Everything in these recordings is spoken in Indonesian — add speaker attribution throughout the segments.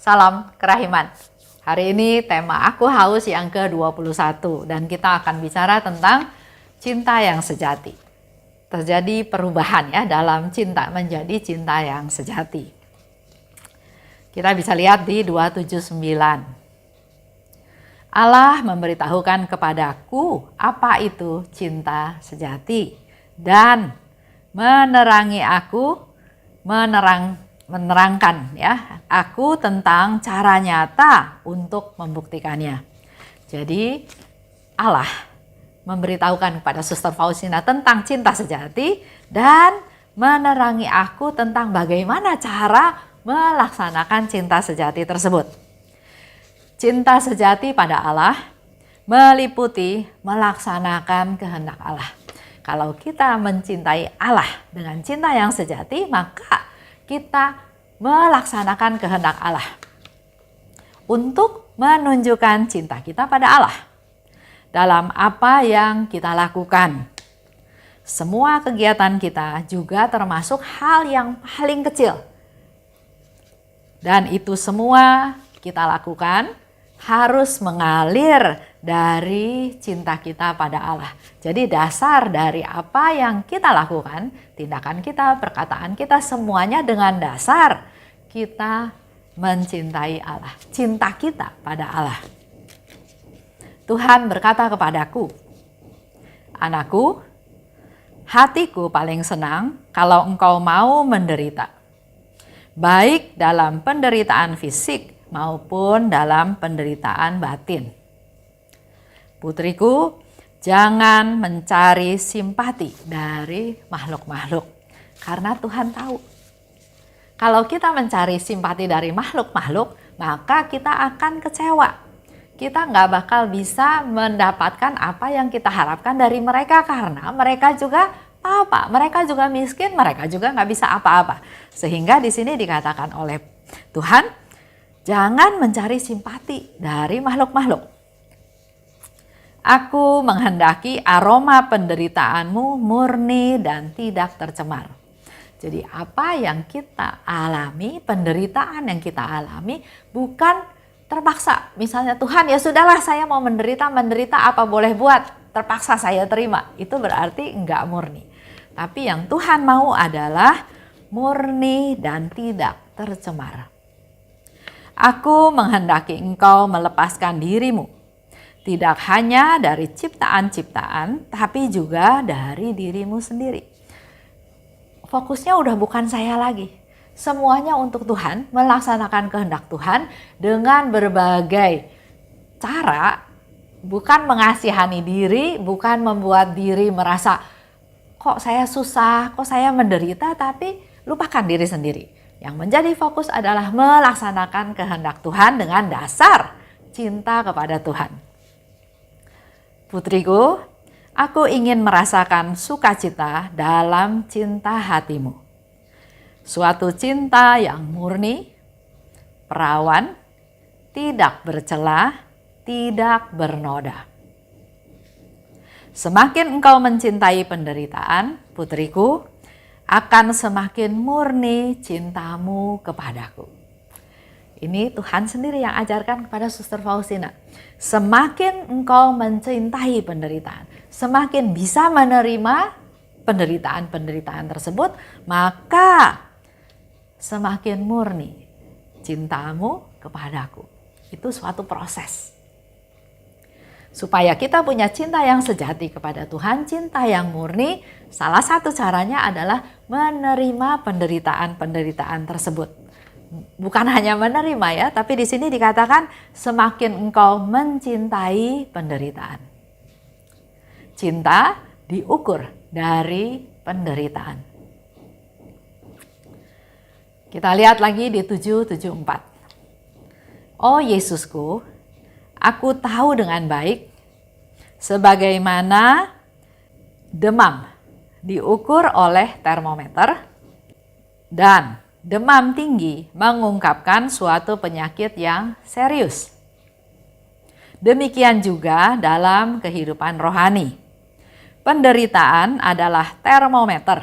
Speaker 1: Salam kerahiman. Hari ini tema Aku Haus yang ke-21 dan kita akan bicara tentang cinta yang sejati. Terjadi perubahan ya dalam cinta menjadi cinta yang sejati. Kita bisa lihat di 279. Allah memberitahukan kepadaku apa itu cinta sejati dan menerangi aku, menerangkan ya aku tentang cara nyata untuk membuktikannya. Jadi Allah memberitahukan kepada Suster Faustina tentang cinta sejati dan menerangi aku tentang bagaimana cara melaksanakan cinta sejati tersebut. Cinta sejati pada Allah meliputi melaksanakan kehendak Allah. Kalau kita mencintai Allah dengan cinta yang sejati, maka kita melaksanakan kehendak Allah untuk menunjukkan cinta kita pada Allah dalam apa yang kita lakukan. Semua kegiatan kita juga termasuk hal yang paling kecil. Dan itu semua kita lakukan harus mengalir dari cinta kita pada Allah. Jadi dasar dari apa yang kita lakukan, tindakan kita, perkataan kita, semuanya dengan dasar kita mencintai Allah. Cinta kita pada Allah. Tuhan berkata kepadaku, anakku, hatiku paling senang kalau engkau mau menderita. Baik dalam penderitaan fisik maupun dalam penderitaan batin. Putriku, jangan mencari simpati dari makhluk-makhluk. Karena Tuhan tahu. Kalau kita mencari simpati dari makhluk-makhluk, maka kita akan kecewa. Kita nggak bakal bisa mendapatkan apa yang kita harapkan dari mereka. Karena mereka juga apa? Mereka juga miskin, mereka juga nggak bisa apa-apa. Sehingga di sini dikatakan oleh Tuhan, jangan mencari simpati dari makhluk-makhluk. Aku menghendaki aroma penderitaanmu murni dan tidak tercemar. Jadi apa yang kita alami, penderitaan yang kita alami bukan terpaksa. Misalnya Tuhan ya sudahlah saya mau menderita apa boleh buat, terpaksa saya terima. Itu berarti enggak murni. Tapi yang Tuhan mau adalah murni dan tidak tercemar. Aku menghendaki engkau melepaskan dirimu. Tidak hanya dari ciptaan-ciptaan, tapi juga dari dirimu sendiri. Fokusnya udah bukan saya lagi. Semuanya untuk Tuhan, melaksanakan kehendak Tuhan dengan berbagai cara. Bukan mengasihani diri, bukan membuat diri merasa, kok saya susah, kok saya menderita, tapi lupakan diri sendiri. Yang menjadi fokus adalah melaksanakan kehendak Tuhan dengan dasar cinta kepada Tuhan. Putriku, aku ingin merasakan sukacita dalam cinta hatimu. Suatu cinta yang murni, perawan, tidak bercela, tidak bernoda. Semakin engkau mencintai penderitaan, putriku, akan semakin murni cintamu kepadaku. Ini Tuhan sendiri yang ajarkan kepada Suster Faustina. Semakin engkau mencintai penderitaan, semakin bisa menerima penderitaan-penderitaan tersebut, maka semakin murni cintamu kepadaku. Itu suatu proses. Supaya kita punya cinta yang sejati kepada Tuhan, cinta yang murni, salah satu caranya adalah menerima penderitaan-penderitaan tersebut. Bukan hanya menerima ya, tapi di sini dikatakan semakin engkau mencintai penderitaan. Cinta diukur dari penderitaan. Kita lihat lagi di 774. Oh Yesusku, aku tahu dengan baik sebagaimana demam diukur oleh termometer dan demam tinggi mengungkapkan suatu penyakit yang serius. Demikian juga dalam kehidupan rohani. Penderitaan adalah termometer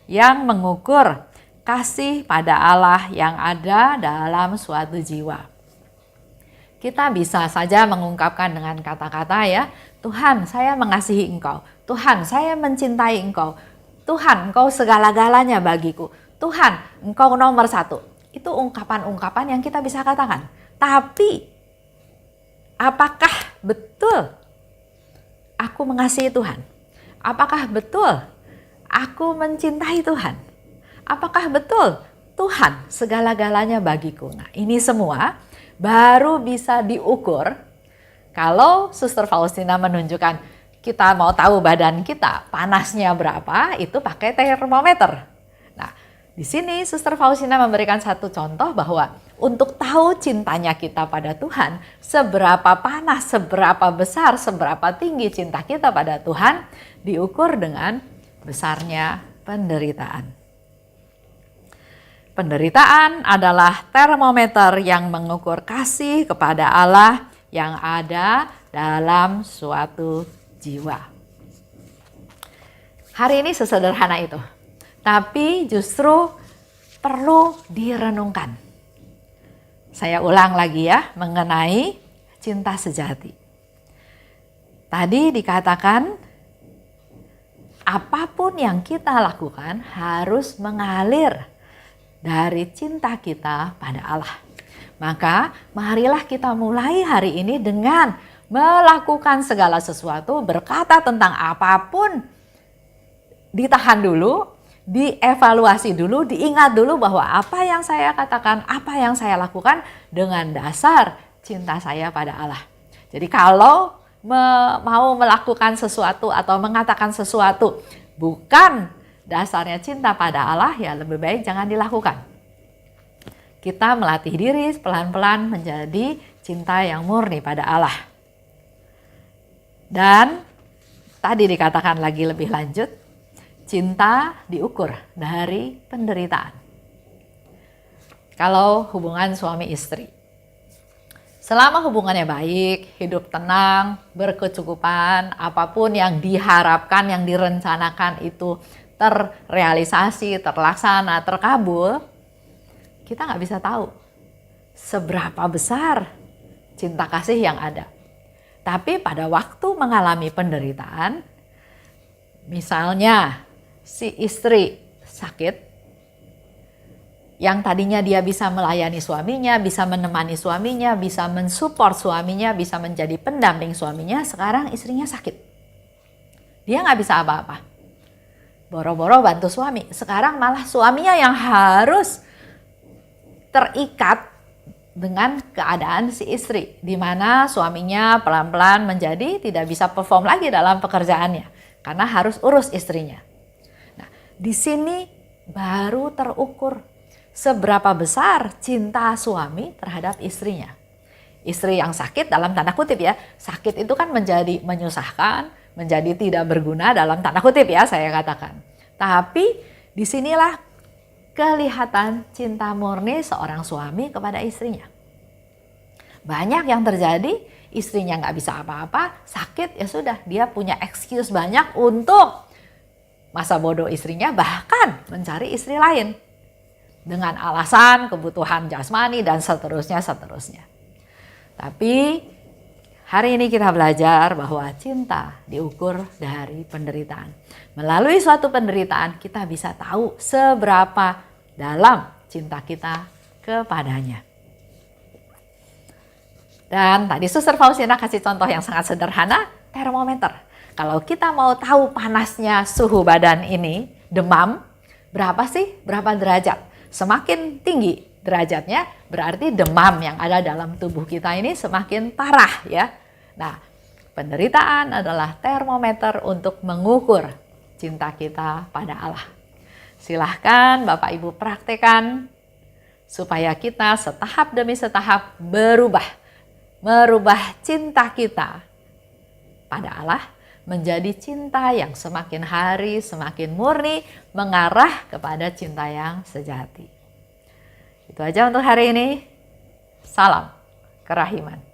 Speaker 1: yang mengukur kasih pada Allah yang ada dalam suatu jiwa. Kita bisa saja mengungkapkan dengan kata-kata ya, Tuhan saya mengasihi Engkau, Tuhan saya mencintai Engkau, Tuhan Engkau segala-galanya bagiku, Tuhan Engkau nomor satu. Itu ungkapan-ungkapan yang kita bisa katakan. Tapi apakah betul aku mengasihi Tuhan? Apakah betul aku mencintai Tuhan? Apakah betul Tuhan segala-galanya bagiku? Nah, ini semua baru bisa diukur kalau Suster Faustina menunjukkan kita mau tahu badan kita panasnya berapa, itu pakai termometer. Nah, di sini Suster Faustina memberikan satu contoh bahwa untuk tahu cintanya kita pada Tuhan, seberapa panas, seberapa besar, seberapa tinggi cinta kita pada Tuhan, diukur dengan besarnya penderitaan. Penderitaan adalah termometer yang mengukur kasih kepada Allah yang ada dalam suatu jiwa. Hari ini sesederhana itu, tapi justru perlu direnungkan. Saya ulang lagi ya mengenai cinta sejati. Tadi dikatakan apapun yang kita lakukan harus mengalir dari cinta kita pada Allah. Maka marilah kita mulai hari ini dengan melakukan segala sesuatu, berkata tentang apapun, ditahan dulu, dievaluasi dulu, diingat dulu bahwa apa yang saya katakan, apa yang saya lakukan dengan dasar cinta saya pada Allah. Jadi kalau mau melakukan sesuatu atau mengatakan sesuatu bukan dasarnya cinta pada Allah, ya lebih baik jangan dilakukan. Kita melatih diri pelan-pelan menjadi cinta yang murni pada Allah. Dan tadi dikatakan lagi lebih lanjut, cinta diukur dari penderitaan. Kalau hubungan suami istri, selama hubungannya baik, hidup tenang, berkecukupan, apapun yang diharapkan, yang direncanakan itu terrealisasi, terlaksana, terkabul, kita nggak bisa tahu seberapa besar cinta kasih yang ada. Tapi pada waktu mengalami penderitaan, misalnya si istri sakit, yang tadinya dia bisa melayani suaminya, bisa menemani suaminya, bisa mensupport suaminya, bisa menjadi pendamping suaminya, sekarang istrinya sakit. Dia nggak bisa apa-apa. Boro-boro bantu suami, sekarang malah suaminya yang harus terikat dengan keadaan si istri, di mana suaminya pelan-pelan menjadi tidak bisa perform lagi dalam pekerjaannya karena harus urus istrinya. Nah, di sini baru terukur seberapa besar cinta suami terhadap istrinya. Istri yang sakit dalam tanda kutip ya, sakit itu kan menjadi menyusahkan, menjadi tidak berguna dalam tanda kutip ya saya katakan. Tapi disinilah kelihatan cinta murni seorang suami kepada istrinya. Banyak yang terjadi, istrinya nggak bisa apa-apa, sakit ya sudah, dia punya excuse banyak untuk masa bodoh istrinya, bahkan mencari istri lain dengan alasan kebutuhan jasmani dan seterusnya. Tapi hari ini kita belajar bahwa cinta diukur dari penderitaan. Melalui suatu penderitaan kita bisa tahu seberapa dalam cinta kita kepadanya. Dan tadi Suster Faustina kasih contoh yang sangat sederhana, termometer. Kalau kita mau tahu panasnya suhu badan ini, demam, berapa sih? Berapa derajat? Semakin tinggi derajatnya, berarti demam yang ada dalam tubuh kita ini semakin parah ya. Nah, penderitaan adalah termometer untuk mengukur cinta kita pada Allah. Silahkan Bapak Ibu praktekan supaya kita setahap demi setahap merubah cinta kita pada Allah menjadi cinta yang semakin hari semakin murni mengarah kepada cinta yang sejati. Itu aja untuk hari ini. Salam kerahiman.